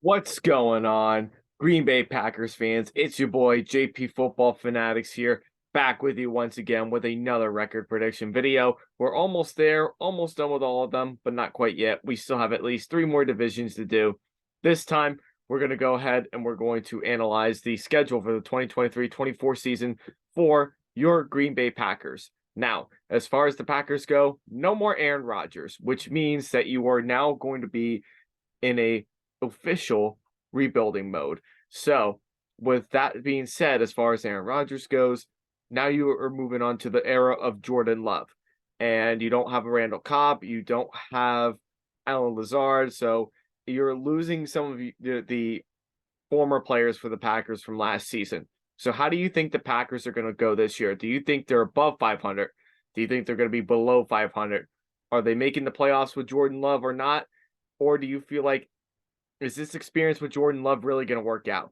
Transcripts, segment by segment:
What's going on, Green Bay Packers fans? It's your boy JP Football Fanatics here, back with you once again with another record prediction video. We're almost there, almost done with all of them, but not quite yet. We still have at least 3 more divisions to do. This time, we're going to go ahead and we're going to analyze the schedule for the 2023-24 season for your Green Bay Packers. Now, as far as the Packers go, no more Aaron Rodgers, which means that you are now going to be in a official rebuilding mode. So, with that being said, as far as Aaron Rodgers goes, now you are moving on to the era of Jordan Love. And you don't have a Randall Cobb, you don't have Alan Lazard, so you're losing some of the former players for the Packers from last season. So, how do you think the Packers are going to go this year? Do you think they're above 500? Do you think they're going to be below 500? Are they making the playoffs with Jordan Love or not? Or do you feel like, is this experience with Jordan Love really going to work out?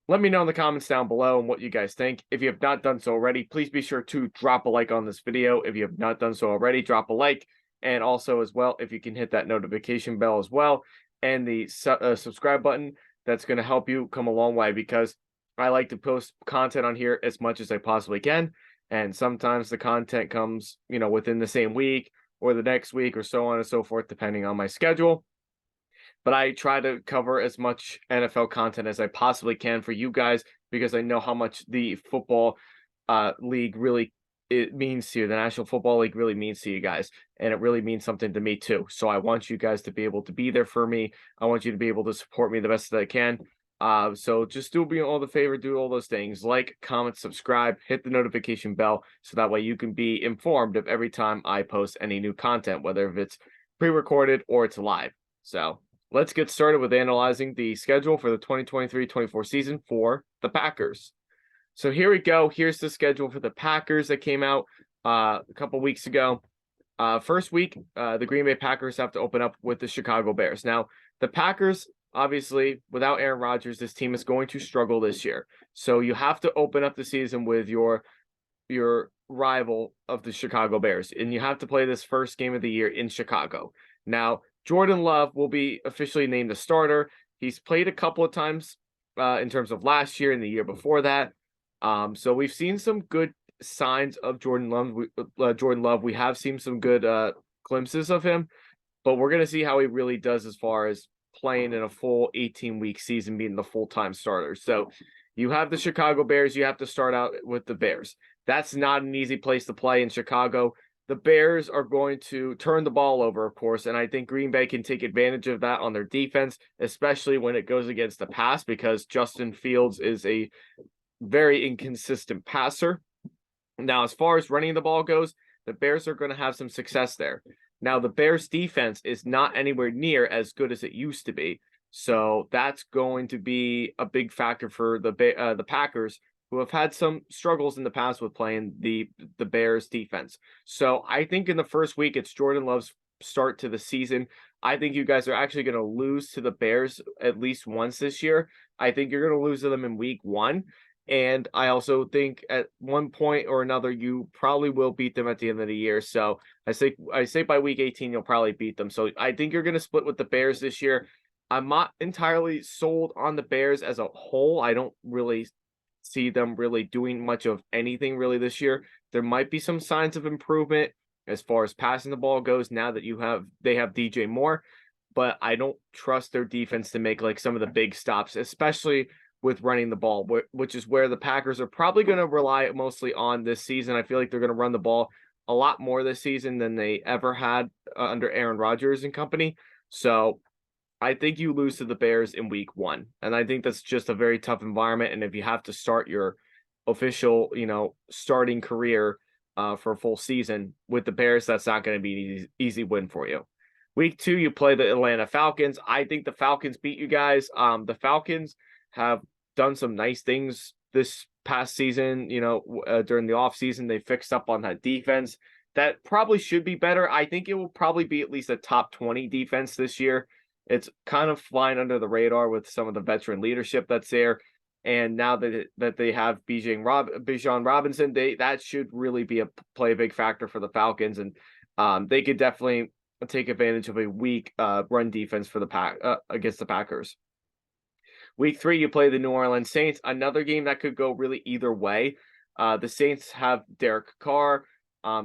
Let me know in the comments down below and what you guys think. If you have not done so already, please be sure to drop a like on this video. If you have not done so already, drop a like. And also as well, if you can hit that notification bell as well and the subscribe button, that's going to help you come a long way, because I like to post content on here as much as I possibly can. And sometimes the content comes, within the same week or the next week or so on and so forth, depending on my schedule. But I try to cover as much NFL content as I possibly can for you guys, because I know how much the football league really it means to you. The National Football League really means to you guys, and it really means something to me too. So I want you guys to be able to be there for me. I want you to be able to support me the best that I can. So just do me all the favor, do all those things: like, comment, subscribe, hit the notification bell, so that way you can be informed of every time I post any new content, whether if it's pre-recorded or it's live. So let's get started with analyzing the schedule for the 2023-24 season for the Packers. So here we go. Here's the schedule for the Packers that came out a couple weeks ago. First week, the Green Bay Packers have to open up with the Chicago Bears. Now, the Packers, obviously, without Aaron Rodgers, this team is going to struggle this year. So you have to open up the season with your rival of the Chicago Bears, and you have to play this first game of the year in Chicago. Now, Jordan Love will be officially named the starter. He's played a couple of times in terms of last year and the year before that. So we've seen some good signs of Jordan Love. We have seen some good glimpses of him, but we're going to see how he really does as far as playing in a full 18-week season, being the full-time starter. So you have the Chicago Bears. You have to start out with the Bears. That's not an easy place to play in Chicago. The Bears are going to turn the ball over, of course, and I think Green Bay can take advantage of that on their defense, especially when it goes against the pass, because Justin Fields is a very inconsistent passer. Now, as far as running the ball goes, the Bears are going to have some success there. Now, the Bears defense is not anywhere near as good as it used to be, so that's going to be a big factor for the Packers, who have had some struggles in the past with playing the Bears defense. So I think in the first week, it's Jordan Love's start to the season. I think you guys are actually going to lose to the Bears at least once this year. I think you're going to lose to them in week 1. And I also think at one point or another, you probably will beat them at the end of the year. So I say by week 18, you'll probably beat them. So I think you're going to split with the Bears this year. I'm not entirely sold on the Bears as a whole. I don't really see them really doing much of anything really this year. There might be some signs of improvement as far as passing the ball goes now that they have DJ Moore, but I don't trust their defense to make like some of the big stops, especially with running the ball, which is where the Packers are probably going to rely mostly on this season. I feel like they're going to run the ball a lot more this season than they ever had under Aaron Rodgers and company. So I think you lose to the Bears in week 1. And I think that's just a very tough environment. And if you have to start your official, starting career for a full season with the Bears, that's not going to be an easy win for you. Week 2, you play the Atlanta Falcons. I think the Falcons beat you guys. The Falcons have done some nice things this past season. During the offseason, they fixed up on that defense. That probably should be better. I think it will probably be at least a top 20 defense this year. It's kind of flying under the radar with some of the veteran leadership that's there. And now that they have Bijan Robinson, that should really play a big factor for the Falcons. And they could definitely take advantage of a weak run defense for against the Packers. Week 3, you play the New Orleans Saints, another game that could go really either way. The Saints have Derek Carr.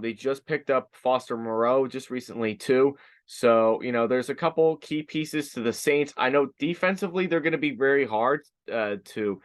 They just picked up Foster Moreau just recently too. So, there's a couple key pieces to the Saints. I know defensively they're going to be very hard to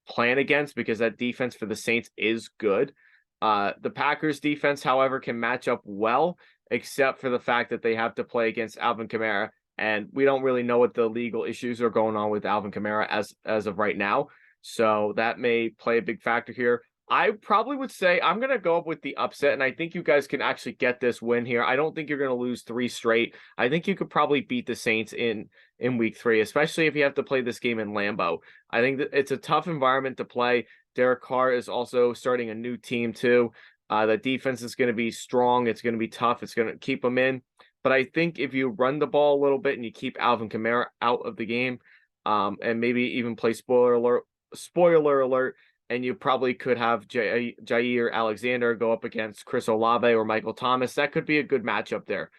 plan against because that defense for the Saints is good. The Packers defense, however, can match up well, except for the fact that they have to play against Alvin Kamara. And we don't really know what the legal issues are going on with Alvin Kamara as of right now. So that may play a big factor here. I probably would say I'm going to go up with the upset, and I think you guys can actually get this win here. I don't think you're going to lose 3 straight. I think you could probably beat the Saints in week 3, especially if you have to play this game in Lambeau. I think that it's a tough environment to play. Derek Carr is also starting a new team too. The defense is going to be strong. It's going to be tough. It's going to keep them in. But I think if you run the ball a little bit and you keep Alvin Kamara out of the game, and maybe even play spoiler alert, and you probably could have Jair Alexander go up against Chris Olave or Michael Thomas. That could be a good matchup there.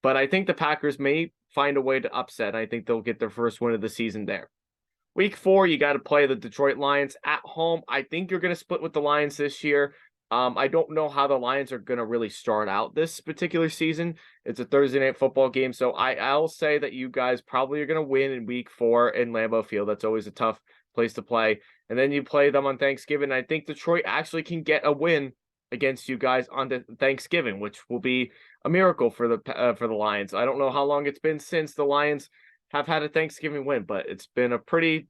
But I think the Packers may find a way to upset. I think they'll get their first win of the season there. Week 4, you got to play the Detroit Lions at home. I think you're going to split with the Lions this year. I don't know how the Lions are going to really start out this particular season. It's a Thursday night football game, so I'll say that you guys probably are going to win in week 4 in Lambeau Field. That's always a tough place to play. And then you play them on Thanksgiving. I think Detroit actually can get a win against you guys on Thanksgiving, which will be a miracle for the Lions. I don't know how long it's been since the Lions have had a Thanksgiving win, but it's been a pretty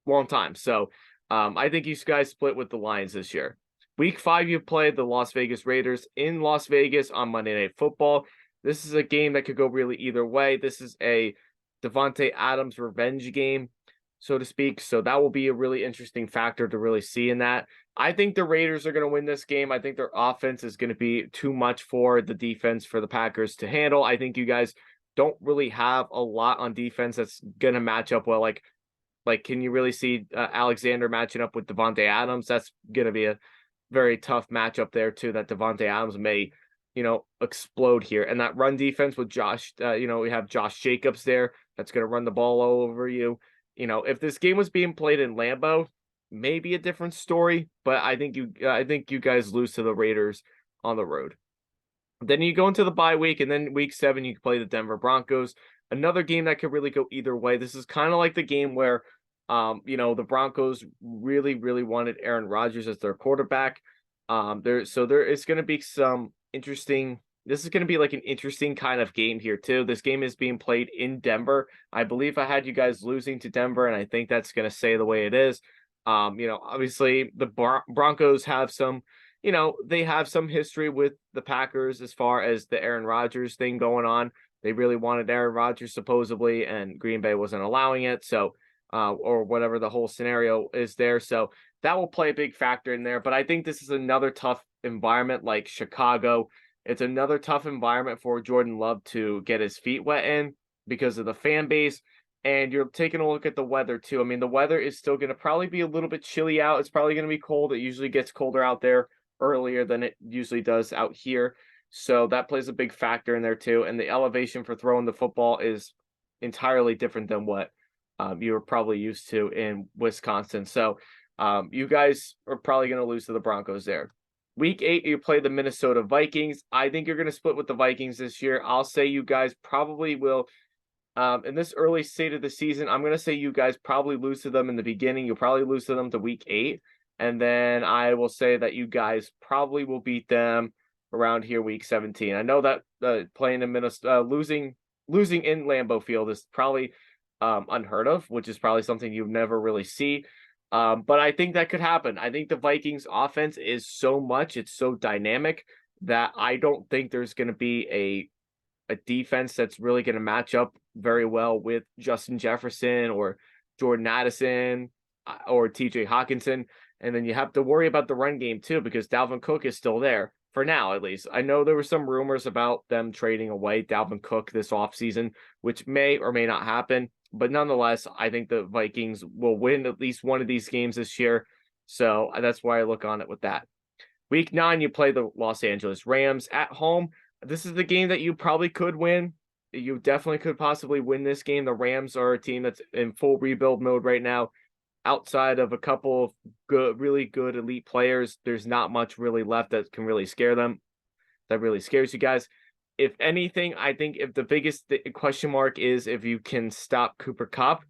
long time. So I think you guys split with the Lions this year. Week 5, you play the Las Vegas Raiders in Las Vegas on Monday Night Football. This is a game that could go really either way. This is a Davante Adams revenge game, so to speak. So that will be a really interesting factor to really see in that. I think the Raiders are going to win this game. I think their offense is going to be too much for the defense for the Packers to handle. I think you guys don't really have a lot on defense that's going to match up well. Like, can you really see Alexander matching up with Davante Adams? That's going to be a very tough matchup there too, that Davante Adams may, explode here. And that run defense with Josh, we have Josh Jacobs there that's going to run the ball all over you. If this game was being played in Lambeau, maybe a different story, but I think you guys lose to the Raiders on the road. Then you go into the bye week, and then week 7, you play the Denver Broncos. Another game that could really go either way. This is kind of like the game where the Broncos really, really wanted Aaron Rodgers as their quarterback. There is going to be some interesting. This is going to be like an interesting kind of game here too. This game is being played in Denver. I believe I had you guys losing to Denver, and I think that's going to stay the way it is. Obviously the Broncos have some, they have some history with the Packers as far as the Aaron Rodgers thing going on. They really wanted Aaron Rodgers supposedly, and Green Bay wasn't allowing it. So. Or whatever the whole scenario is there. So that will play a big factor in there. But I think this is another tough environment like Chicago. It's another tough environment for Jordan Love to get his feet wet in because of the fan base. And you're taking a look at the weather too. I mean, the weather is still going to probably be a little bit chilly out. It's probably going to be cold. It usually gets colder out there earlier than it usually does out here. So that plays a big factor in there too. And the elevation for throwing the football is entirely different than what you were probably used to in Wisconsin. So you guys are probably going to lose to the Broncos there. Week 8, you play the Minnesota Vikings. I think you're going to split with the Vikings this year. I'll say you guys probably will. In this early state of the season, I'm going to say you guys probably lose to them in the beginning. You'll probably lose to them to week 8. And then I will say that you guys probably will beat them around here week 17. I know that playing in Minnesota, losing in Lambeau Field is probably unheard of, which is probably something you never really see. But I think that could happen. I think the Vikings offense is it's so dynamic that I don't think there's going to be a defense that's really going to match up very well with Justin Jefferson or Jordan Addison or TJ Hawkinson. And then you have to worry about the run game too, because Dalvin Cook is still there for now, at least. I know there were some rumors about them trading away Dalvin Cook this offseason, which may or may not happen. But nonetheless, I think the Vikings will win at least one of these games this year. So that's why I look on it with that. Week 9, you play the Los Angeles Rams at home. This is the game that you probably could win. You definitely could possibly win this game. The Rams are a team that's in full rebuild mode right now. outside of a couple of really good elite players, there's not much really left that can really scare them. That really scares you guys. If anything, I think if the biggest question mark is if you can stop Cooper Kupp,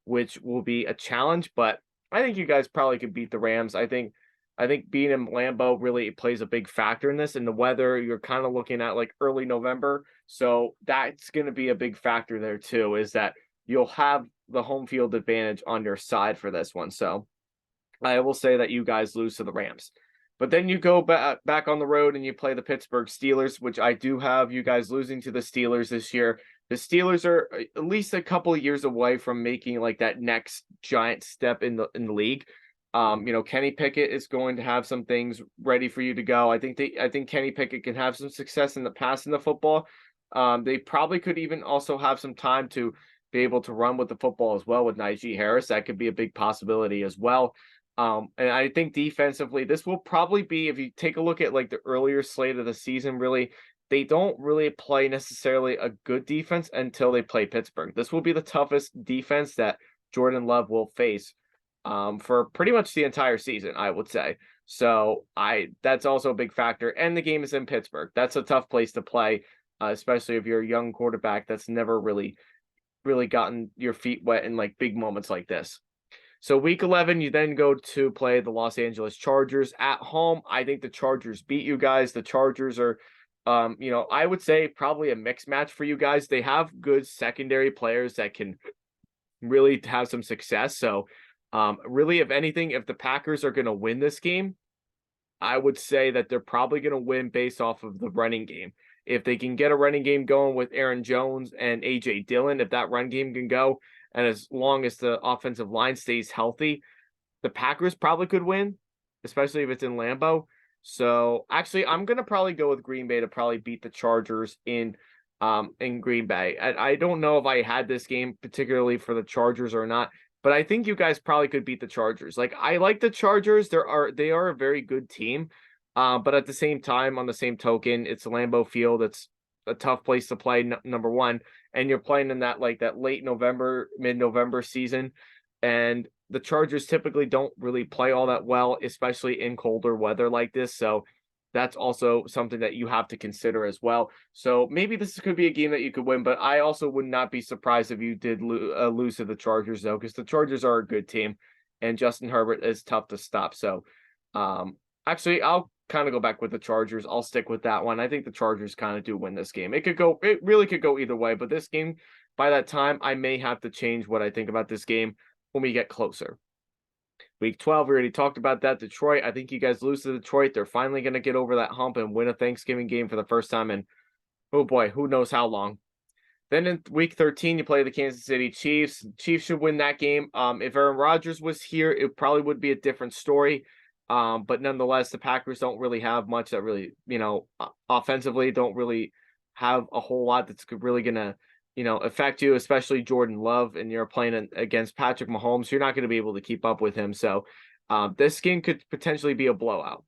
which will be a challenge, but I think you guys probably could beat the Rams. I think being in Lambeau really plays a big factor in this. And the weather, you're kind of looking at like early November. So that's going to be a big factor there too, is that you'll have the home field advantage on your side for this one. So I will say that you guys lose to the Rams. But then you go back on the road and you play the Pittsburgh Steelers, which I do have you guys losing to the Steelers this year. The Steelers are at least a couple of years away from making like that next giant step in the league. Kenny Pickett is going to have some things ready for you to go. I think Kenny Pickett can have some success in the pass in the football. They probably could even also have some time to be able to run with the football as well with Najee Harris. That could be a big possibility as well. And I think defensively, this will probably be, if you take a look at like the earlier slate of the season, really, they don't really play necessarily a good defense until they play Pittsburgh. This will be the toughest defense that Jordan Love will face for pretty much the entire season, I would say. So that's also a big factor. And the game is in Pittsburgh. That's a tough place to play, especially if you're a young quarterback that's never really gotten your feet wet in like big moments like this. So week 11, you then go to play the Los Angeles Chargers at home. I think the Chargers beat you guys. The Chargers are, I would say probably a mixed match for you guys. They have good secondary players that can really have some success. So really, if anything, if the Packers are going to win this game, I would say that they're probably going to win based off of the running game. If they can get a running game going with Aaron Jones and A.J. Dillon, if that run game can go, and as long as the offensive line stays healthy, the Packers probably could win, especially if it's in Lambeau. So actually, I'm gonna probably go with Green Bay to probably beat the Chargers in Green Bay. I don't know if I had this game particularly for the Chargers or not, but I think you guys probably could beat the Chargers. Like I like the Chargers. They are a very good team. But at the same time, on the same token, it's Lambeau Field. It's a tough place to play, number one, and you're playing in that late November, mid-November season, and the Chargers typically don't really play all that well, especially in colder weather like this. So that's also something that you have to consider as well. So maybe this could be a game that you could win, but I also would not be surprised if you did lose to the Chargers though, because the Chargers are a good team, and Justin Herbert is tough to stop. So actually, I'll kind of go back with the Chargers. I'll stick with that one. I think the Chargers kind of do win this game. It really could go either way, but this game, by that time, I may have to change what I think about this game when we get closer. Week 12, we already talked about that. Detroit, I think you guys lose to Detroit. They're finally going to get over that hump and win a Thanksgiving game for the first time in, oh boy, who knows how long. Then in week 13, you play the Kansas City Chiefs. Chiefs should win that game. If Aaron Rodgers was here, it probably would be a different story. But nonetheless, the Packers don't really have much that really, offensively don't really have a whole lot that's really going to, affect you, especially Jordan Love, and you're playing against Patrick Mahomes. You're not going to be able to keep up with him. So this game could potentially be a blowout.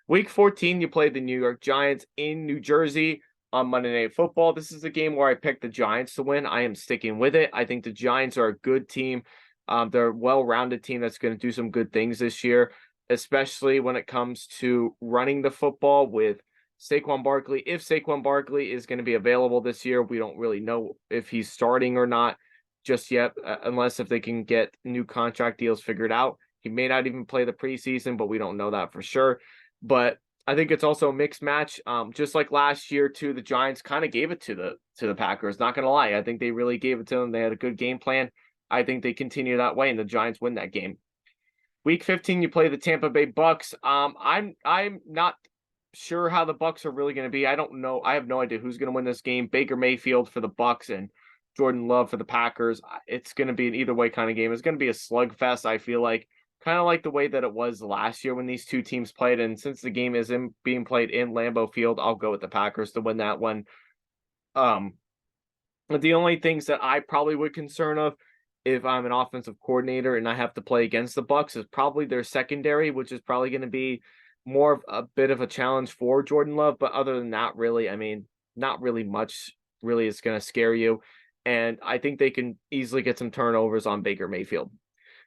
Week 14, you play the New York Giants in New Jersey on Monday Night Football. This is a game where I picked the Giants to win. I am sticking with it. I think the Giants are a good team. They're a well-rounded team that's going to do some good things this year, especially when it comes to running the football with Saquon Barkley. If Saquon Barkley is going to be available this year, we don't really know if he's starting or not just yet, unless if they can get new contract deals figured out. He may not even play the preseason, but we don't know that for sure. But I think it's also a mixed match. Just like last year too, the Giants kind of gave it to the Packers. Not going to lie. I think they really gave it to them. They had a good game plan. I think they continue that way, and the Giants win that game. Week 15, you play the Tampa Bay Bucks. I'm not sure how the Bucks are really going to be. I don't know. I have no idea who's going to win this game. Baker Mayfield for the Bucks and Jordan Love for the Packers. It's going to be an either way kind of game. It's going to be a slugfest, I feel like, kind of like the way that it was last year when these two teams played. And since the game is being played in Lambeau Field, I'll go with the Packers to win that one. But the only things that I probably would concern of if I'm an offensive coordinator and I have to play against the Bucks is probably their secondary, which is probably going to be more of a bit of a challenge for Jordan Love. But other than that, really, I mean, not really much really is going to scare you. and I think they can easily get some turnovers on Baker Mayfield.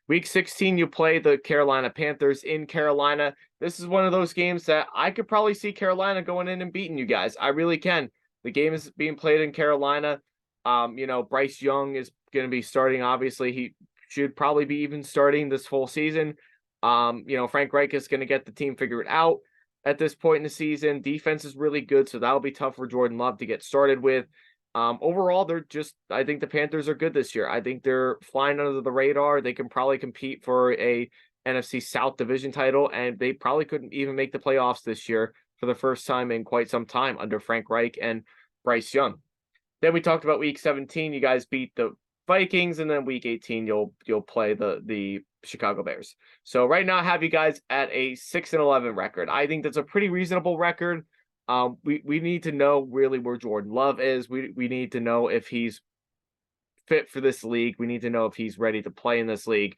Week 16, you play the Carolina Panthers in Carolina. This is one of those games that I could probably see Carolina going in and beating you guys. I really can. The game is being played in Carolina. Bryce Young is going to be starting. Obviously, he should probably be even starting this full season. Frank Reich is going to get the team figured out at this point in the season. Defense is really good, so that'll be tough for Jordan Love to get started with. Overall, I think the Panthers are good this year. I think they're flying under the radar. They can probably compete for a NFC South division title, and they probably couldn't even make the playoffs this year for the first time in quite some time under Frank Reich and Bryce Young. Then we talked about week 17. You guys beat the Vikings, and then week 18, you'll play the Chicago Bears. So right now I have you guys at a 6-11 record. I think that's a pretty reasonable record. We need to know really where Jordan Love is. We need to know if he's fit for this league. We need to know if he's ready to play in this league.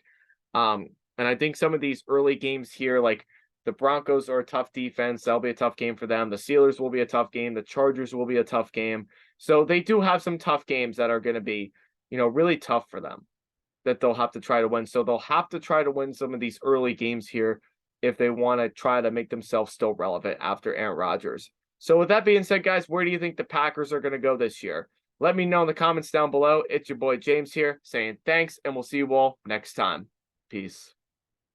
And I think some of these early games here, like the Broncos are a tough defense. That'll be a tough game for them. The Steelers will be a tough game. The Chargers will be a tough game. So they do have some tough games that are going to be, really tough for them that they'll have to try to win. So they'll have to try to win some of these early games here if they want to try to make themselves still relevant after Aaron Rodgers. So with that being said, guys, where do you think the Packers are going to go this year? Let me know in the comments down below. It's your boy James here saying thanks, and we'll see you all next time. Peace.